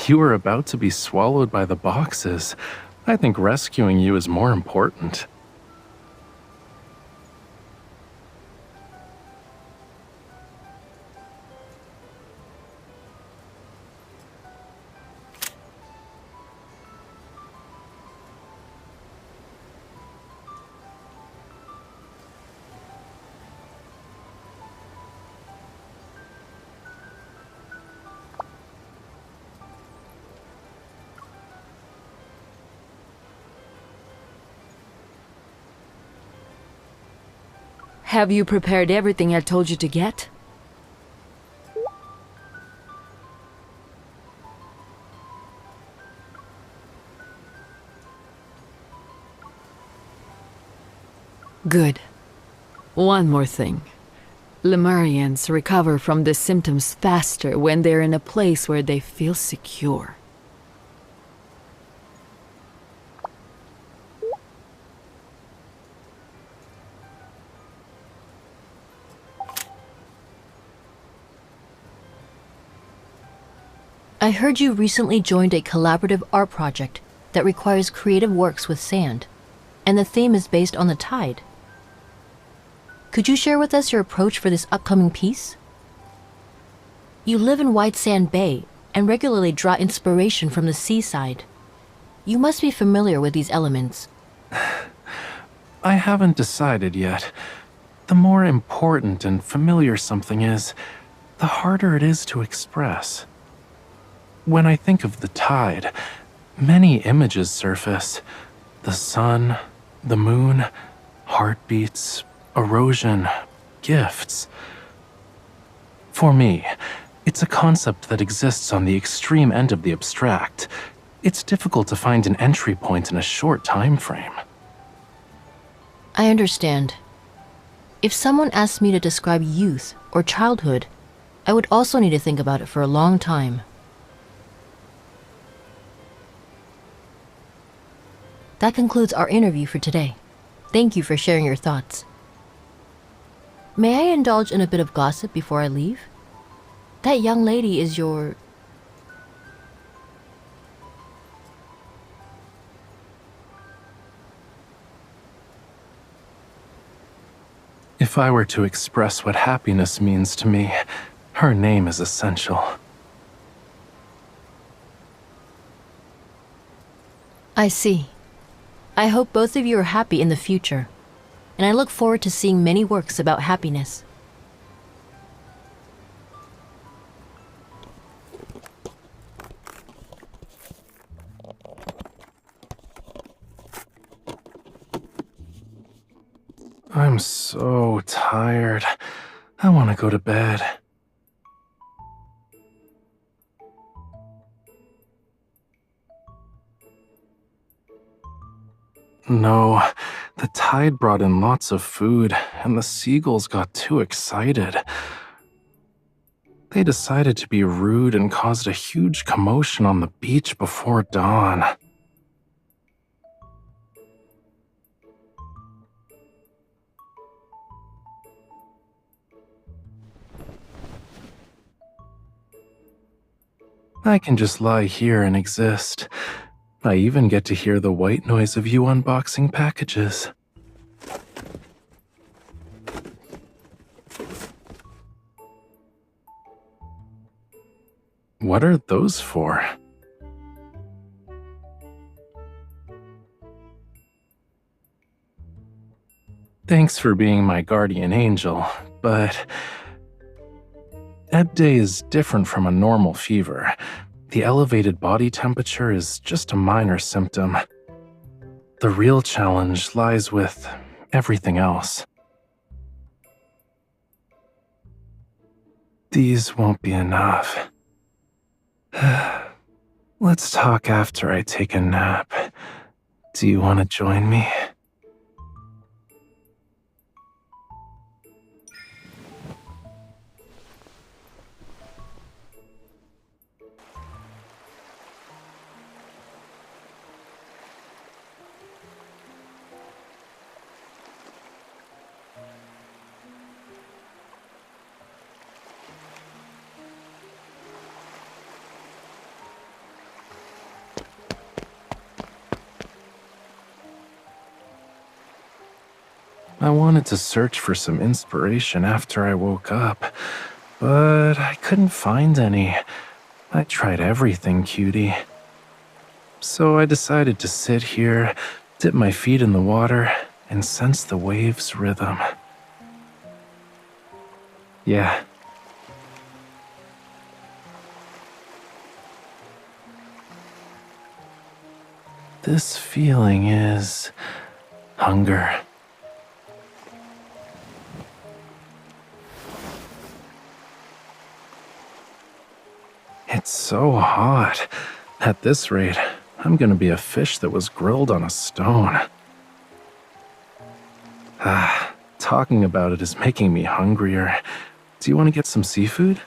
You were about to be swallowed by the boxes. I think rescuing you is more important. Have you prepared everything I told you to get? Good. One more thing. Lemurians recover from the symptoms faster when they're in a place where they feel secure. I heard you recently joined a collaborative art project that requires creative works with sand, and the theme is based on the tide. Could you share with us your approach for this upcoming piece? You live in White Sand Bay and regularly draw inspiration from the seaside. You must be familiar with these elements. I haven't decided yet. The more important and familiar something is, the harder it is to express. When I think of the tide, many images surface. The sun, the moon, heartbeats, erosion, gifts. For me, it's a concept that exists on the extreme end of the abstract. It's difficult to find an entry point in a short time frame. I understand. If someone asked me to describe youth or childhood, I would also need to think about it for a long time. That concludes our interview for today. Thank you for sharing your thoughts. May I indulge in a bit of gossip before I leave? That young lady is your... If I were to express what happiness means to me, her name is essential. I see. I hope both of you are happy in the future, and I look forward to seeing many works about happiness. I'm so tired. I want to go to bed. No, the tide brought in lots of food, and the seagulls got too excited. They decided to be rude and caused a huge commotion on the beach before dawn. I can just lie here and exist. I even get to hear the white noise of you unboxing packages. What are those for? Thanks for being my guardian angel, but Ebb Day is different from a normal fever. The elevated body temperature is just a minor symptom. The real challenge lies with everything else. These won't be enough. Let's talk after I take a nap. Do you want to join me? I wanted to search for some inspiration after I woke up, but I couldn't find any. I tried everything, cutie. So I decided to sit here, dip my feet in the water, and sense the waves' rhythm. Yeah. This feeling is hunger. It's so hot. At this rate, I'm gonna be a fish that was grilled on a stone. Talking about it is making me hungrier. Do you want to get some seafood?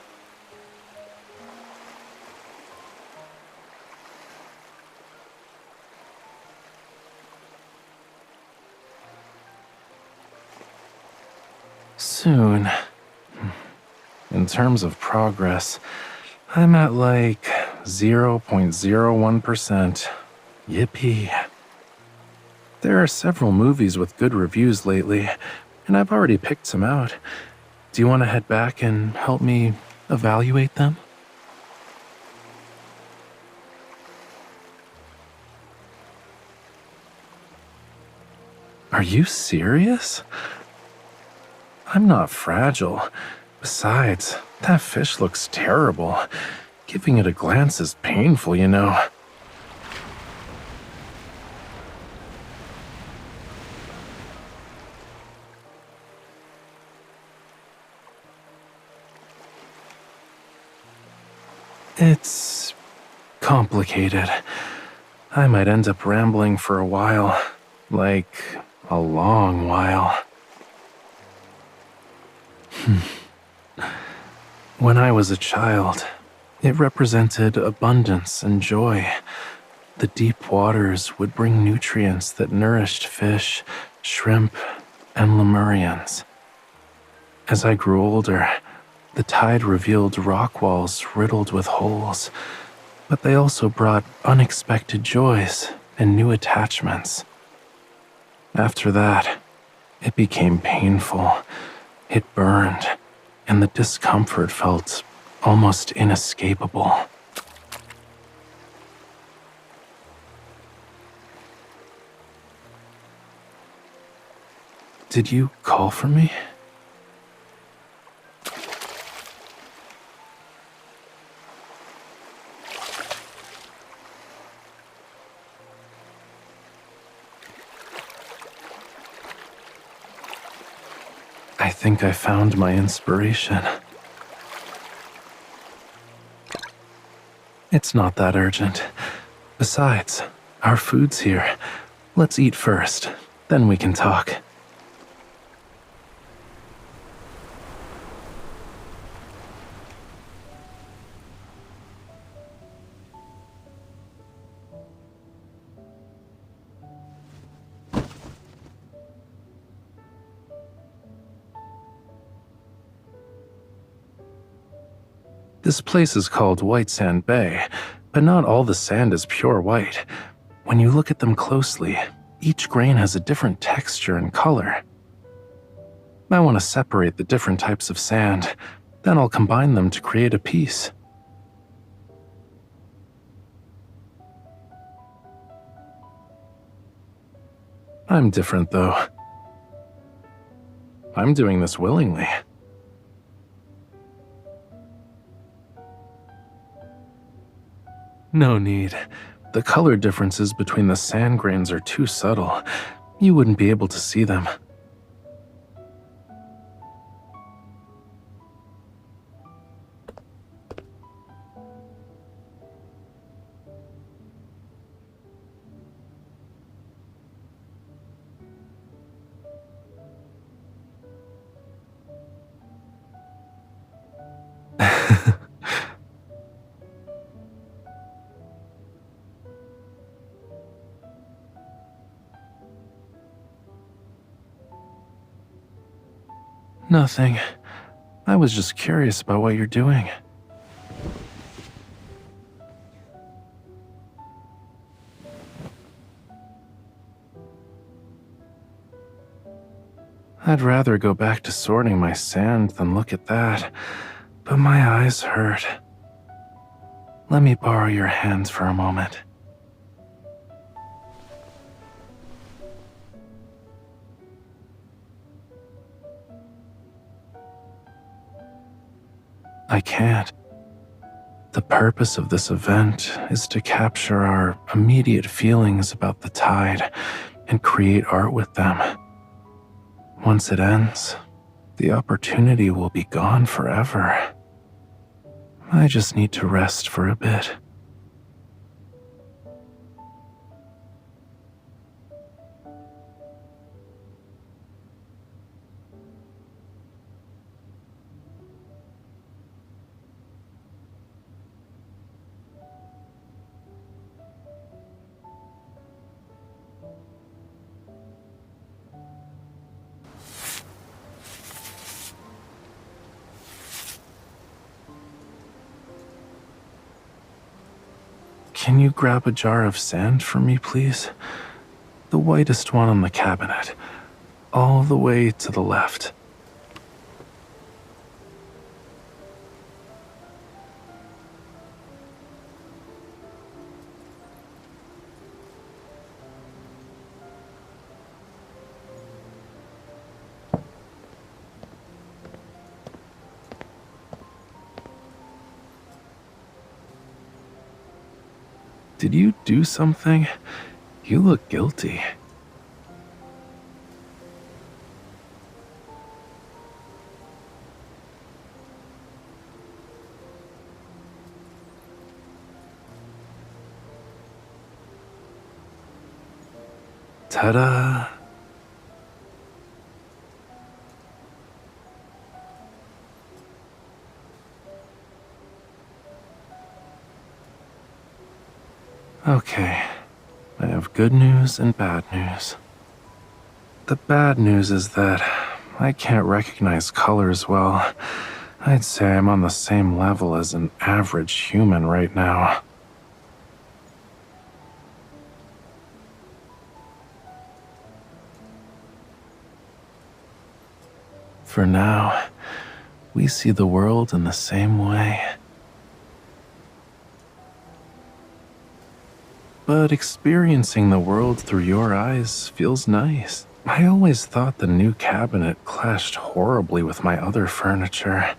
Soon. In terms of progress, I'm at like 0.01%. Yippee. There are several movies with good reviews lately, and I've already picked some out. Do you want to head back and help me evaluate them? Are you serious? I'm not fragile. Besides, that fish looks terrible. Giving it a glance is painful, you know. It's complicated. I might end up rambling for a while, like a long while. When I was a child, it represented abundance and joy. The deep waters would bring nutrients that nourished fish, shrimp, and lemurians. As I grew older, the tide revealed rock walls riddled with holes, but they also brought unexpected joys and new attachments. After that, it became painful. It burned, and the discomfort felt almost inescapable. Did you call for me? I think I found my inspiration. It's not that urgent. Besides, our food's here. Let's eat first, then we can talk. This place is called White Sand Bay, but not all the sand is pure white. When you look at them closely, each grain has a different texture and color. I want to separate the different types of sand, then I'll combine them to create a piece. I'm different, though. I'm doing this willingly. No need. The color differences between the sand grains are too subtle. You wouldn't be able to see them. Nothing. I was just curious about what you're doing. I'd rather go back to sorting my sand than look at that, but my eyes hurt. Let me borrow your hands for a moment. I can't. The purpose of this event is to capture our immediate feelings about the tide and create art with them. Once it ends, the opportunity will be gone forever. I just need to rest for a bit. Can you grab a jar of sand for me, please? The whitest one on the cabinet, all the way to the left. Did you do something? You look guilty. Ta-da! Okay, I have good news and bad news. The bad news is that I can't recognize colors well. I'd say I'm on the same level as an average human right now. For now, we see the world in the same way. But experiencing the world through your eyes feels nice. I always thought the new cabinet clashed horribly with my other furniture.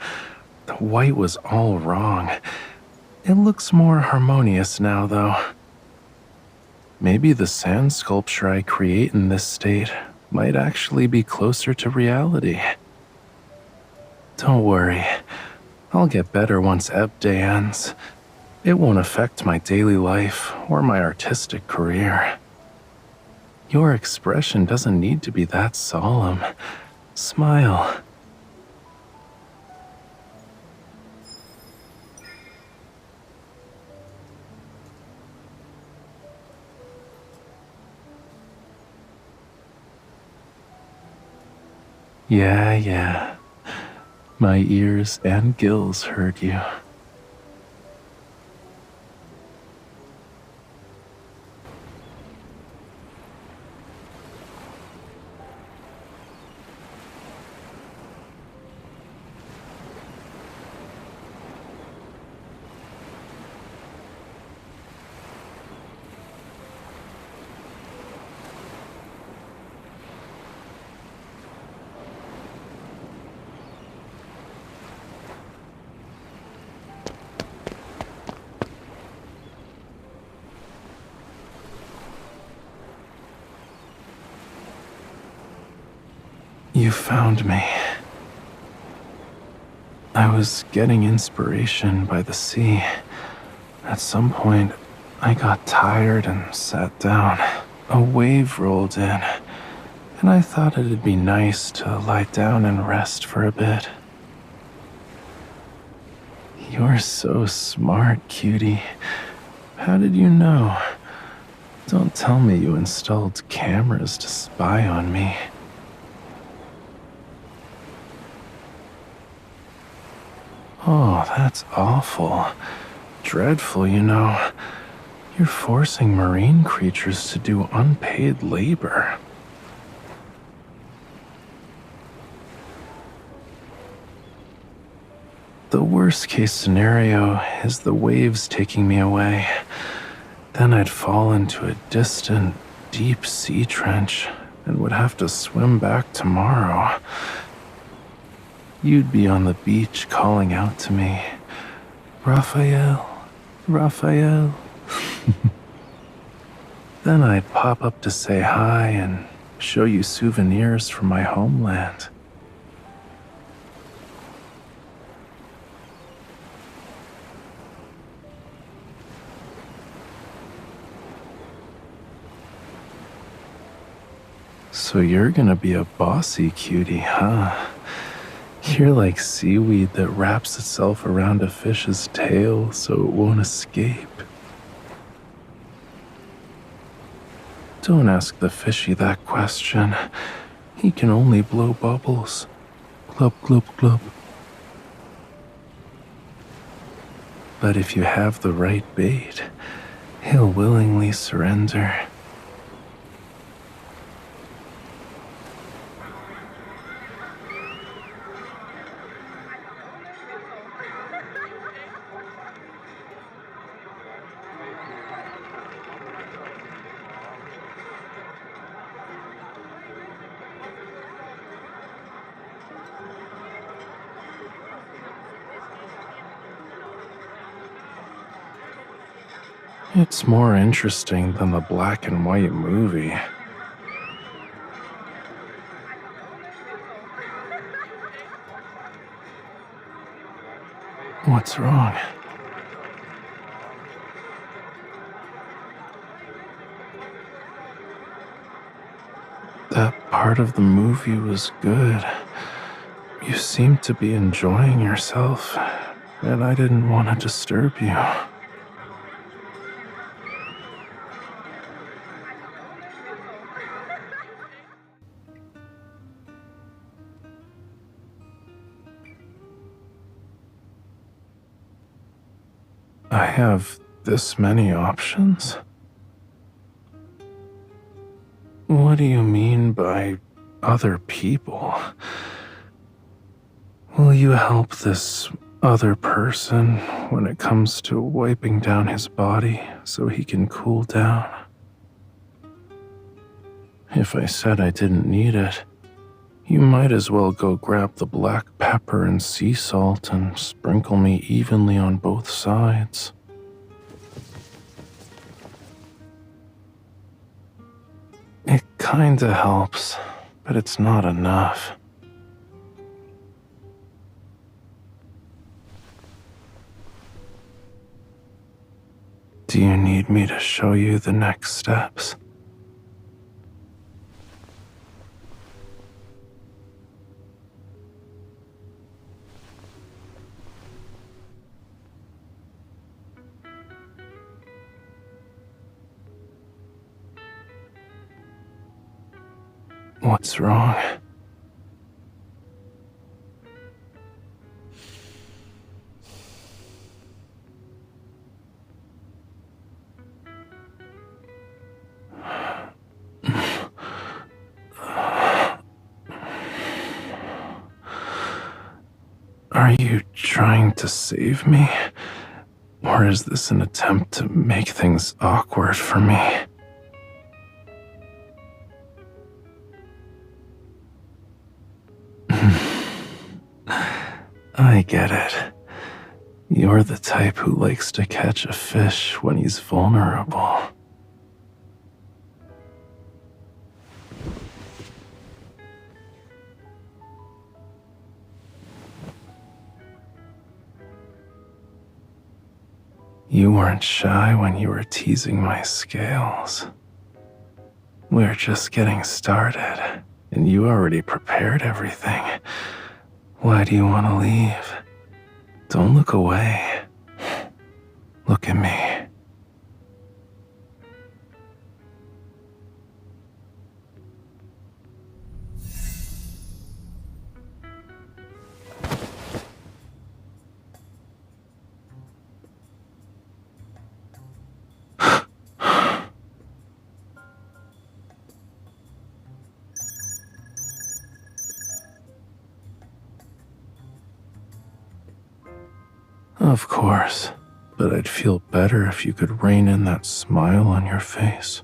The white was all wrong. It looks more harmonious now, though. Maybe the sand sculpture I create in this state might actually be closer to reality. Don't worry, I'll get better once Ebb Day ends. It won't affect my daily life or my artistic career. Your expression doesn't need to be that solemn. Smile. Yeah. My ears and gills heard you. You found me. I was getting inspiration by the sea. At some point, I got tired and sat down. A wave rolled in, and I thought it'd be nice to lie down and rest for a bit. You're so smart, cutie. How did you know? Don't tell me you installed cameras to spy on me. Oh, that's awful. Dreadful, you know. You're forcing marine creatures to do unpaid labor. The worst-case scenario is the waves taking me away. Then I'd fall into a distant, deep sea trench and would have to swim back tomorrow. You'd be on the beach calling out to me, "Rafayel, Rafayel." Then I'd pop up to say hi and show you souvenirs from my homeland. So you're gonna be a bossy cutie, huh? You're like seaweed that wraps itself around a fish's tail so it won't escape. Don't ask the fishy that question. He can only blow bubbles. Glub, glub, glub. But if you have the right bait, he'll willingly surrender. It's more interesting than the black and white movie. What's wrong? That part of the movie was good. You seemed to be enjoying yourself, and I didn't want to disturb you. I have this many options? What do you mean by other people? Will you help this other person when it comes to wiping down his body so he can cool down? If I said I didn't need it, you might as well go grab the black pepper and sea salt and sprinkle me evenly on both sides. It kinda helps, but it's not enough. Do you need me to show you the next steps? What's wrong? Are you trying to save me? Or is this an attempt to make things awkward for me? I get it. You're the type who likes to catch a fish when he's vulnerable. You weren't shy when you were teasing my scales. We're just getting started, and you already prepared everything. Why do you want to leave? Don't look away. Look at me. Of course, but I'd feel better if you could rein in that smile on your face.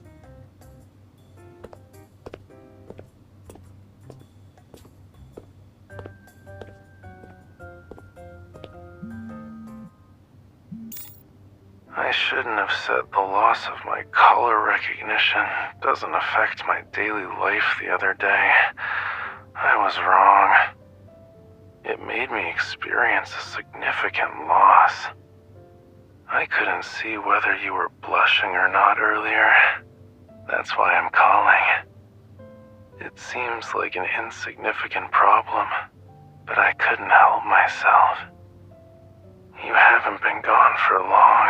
I shouldn't have said the loss of my color recognition doesn't affect my daily life the other day. I was wrong. It made me experience a significant loss. I couldn't see whether you were blushing or not earlier. That's why I'm calling. It seems like an insignificant problem, but I couldn't help myself. You haven't been gone for long.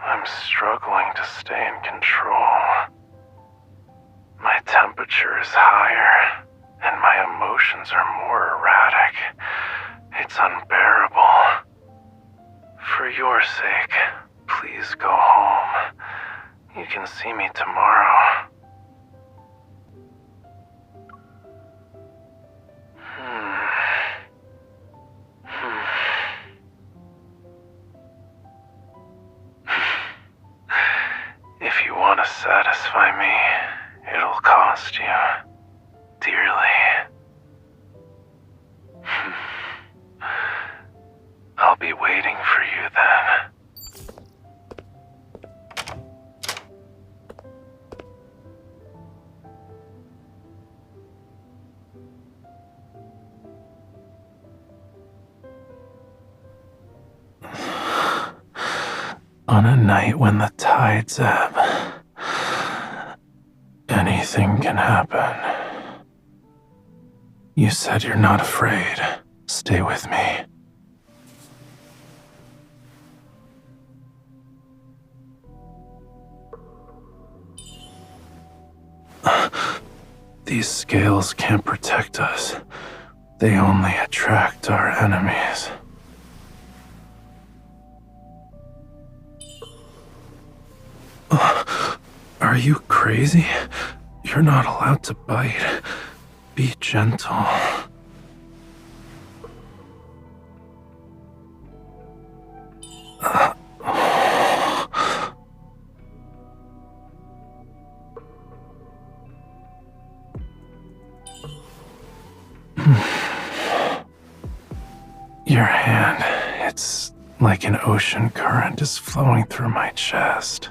I'm struggling to stay in control. My temperature is higher, and my emotions are more erratic. It's unbearable. For your sake, please go home. You can see me tomorrow. If you want to satisfy me, it'll cost you dearly. I'll be waiting for you then. On a night when the tides ebb, anything can happen. You said you're not afraid. Stay with me. These scales can't protect us. They only attract our enemies. Are you crazy? You're not allowed to bite. Be gentle. Your hand, it's like an ocean current is flowing through my chest.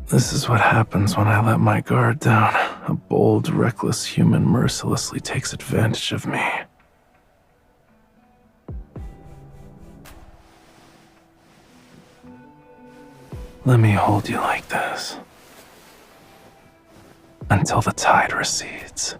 This is what happens when I let my guard down. A bold, reckless human mercilessly takes advantage of me. Let me hold you like this until the tide recedes.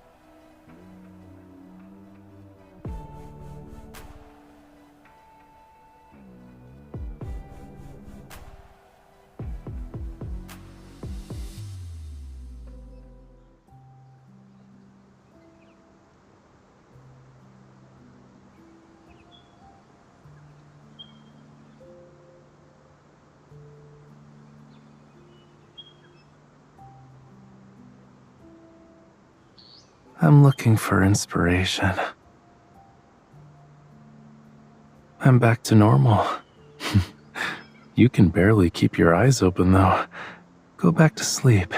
I'm looking for inspiration. I'm back to normal. You can barely keep your eyes open, though. Go back to sleep.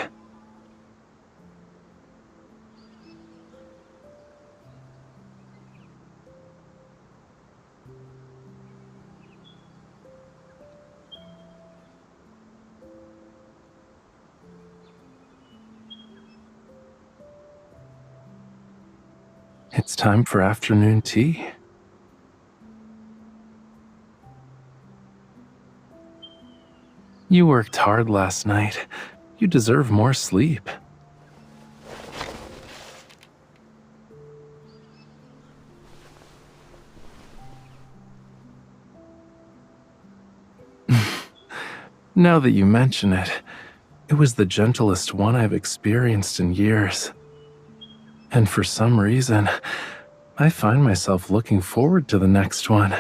It's time for afternoon tea. You worked hard last night. You deserve more sleep. Now that you mention it, it was the gentlest one I've experienced in years. And for some reason, I find myself looking forward to the next one.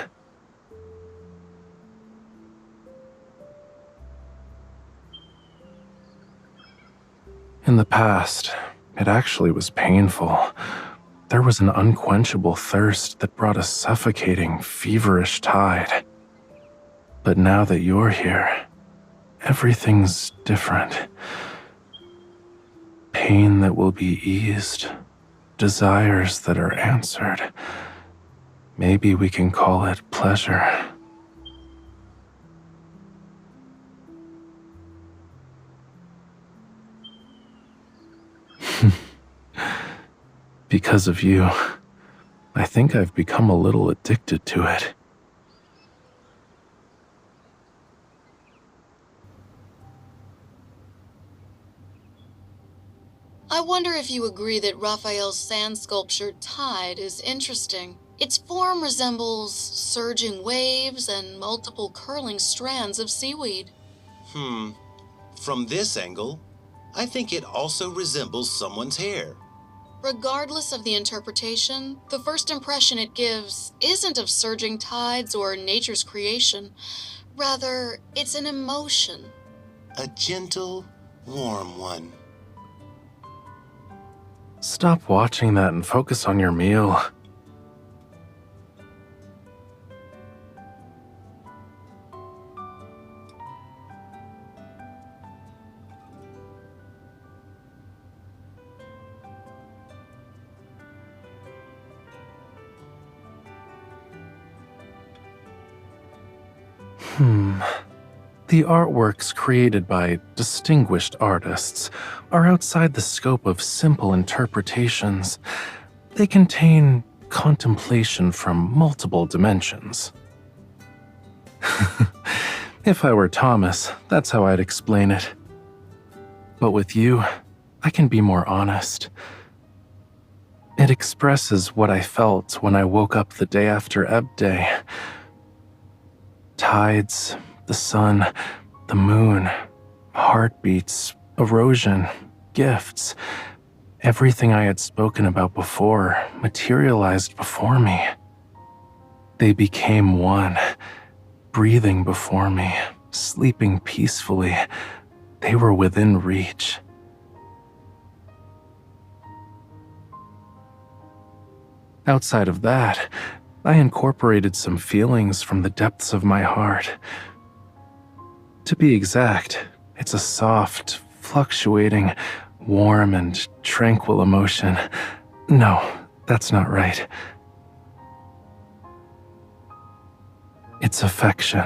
In the past, it actually was painful. There was an unquenchable thirst that brought a suffocating, feverish tide. But now that you're here, everything's different. Pain that will be eased, desires that are answered. Maybe we can call it pleasure. Because of you, I think I've become a little addicted to it. I wonder if you agree that Raphael's sand sculpture Tide is interesting. Its form resembles surging waves and multiple curling strands of seaweed. From this angle, I think it also resembles someone's hair. Regardless of the interpretation, the first impression it gives isn't of surging tides or nature's creation. Rather, it's an emotion. A gentle, warm one. Stop watching that and focus on your meal. The artworks created by distinguished artists are outside the scope of simple interpretations. They contain contemplation from multiple dimensions. If I were Thomas, that's how I'd explain it. But with you, I can be more honest. It expresses what I felt when I woke up the day after Ebb Day. Tides, the sun, the moon, heartbeats, erosion, gifts. Everything I had spoken about before materialized before me. They became one, breathing before me, sleeping peacefully. They were within reach. Outside of that, I incorporated some feelings from the depths of my heart. To be exact, it's a soft, fluctuating, warm and tranquil emotion. No, that's not right. It's affection.